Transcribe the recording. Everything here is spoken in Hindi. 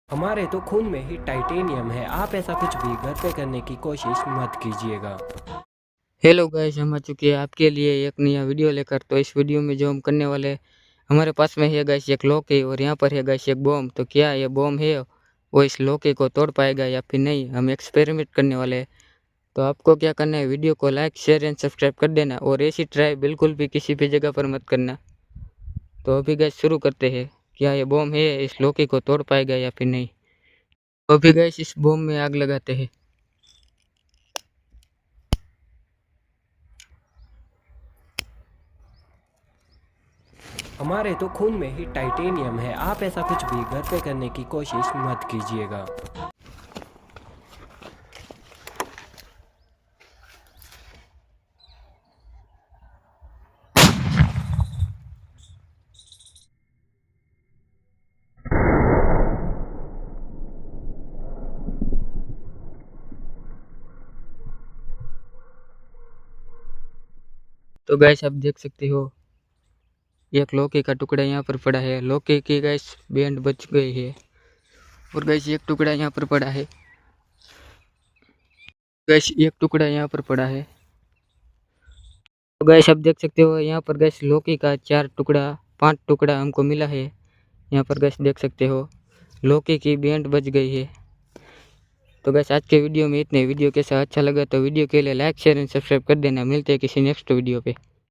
हमारे तो खून में ही टाइटेनियम है। आप ऐसा कुछ भी घर पे करने की कोशिश मत कीजिएगा। हेलो गाइस, हम आ चुके हैं आपके लिए एक नया वीडियो लेकर। तो इस वीडियो में जो हम करने वाले हैं, हमारे पास में है गाइस एक लॉक और यहाँ पर है गाइस एक बॉम्ब। तो क्या ये बॉम्ब है वो इस लॉक को तोड़ पाएगा या फिर नहीं, हम एक्सपेरिमेंट करने वाले हैं। तो आपको क्या करना है, वीडियो को लाइक शेयर एंड सब्सक्राइब कर देना और ऐसी ट्राई बिल्कुल भी किसी भी जगह पर मत करना। तो अभी गाइस शुरू करते हैं। क्या ये बॉम्ब है इस लॉक को तोड़ पाएगा या फिर नहीं। तो अभी गाइस इस बॉम्ब में आग लगाते हैं। हमारे तो खून में ही टाइटेनियम है। आप ऐसा कुछ भी घर पे करने की कोशिश मत कीजिएगा। तो गाइस आप देख सकते हो एक लौकी का टुकड़ा यहाँ पर पड़ा है। लौकी की गैस बैंड बच गई है और गैस एक टुकड़ा यहाँ पर पड़ा है। गैस एक टुकड़ा यहाँ पर पड़ा है। तो गैस आप देख सकते हो यहाँ पर गैस लौकी का 4 टुकड़ा 5 टुकड़ा हमको मिला है। यहाँ पर गैस देख सकते हो लौकी की बैंड बच गई है। तो गैस आज के वीडियो में इतने। वीडियो कैसा अच्छा लगा तो वीडियो के लिए लाइक शेयर एंड सब्सक्राइब कर देना। मिलते हैं किसी नेक्स्ट वीडियो पे।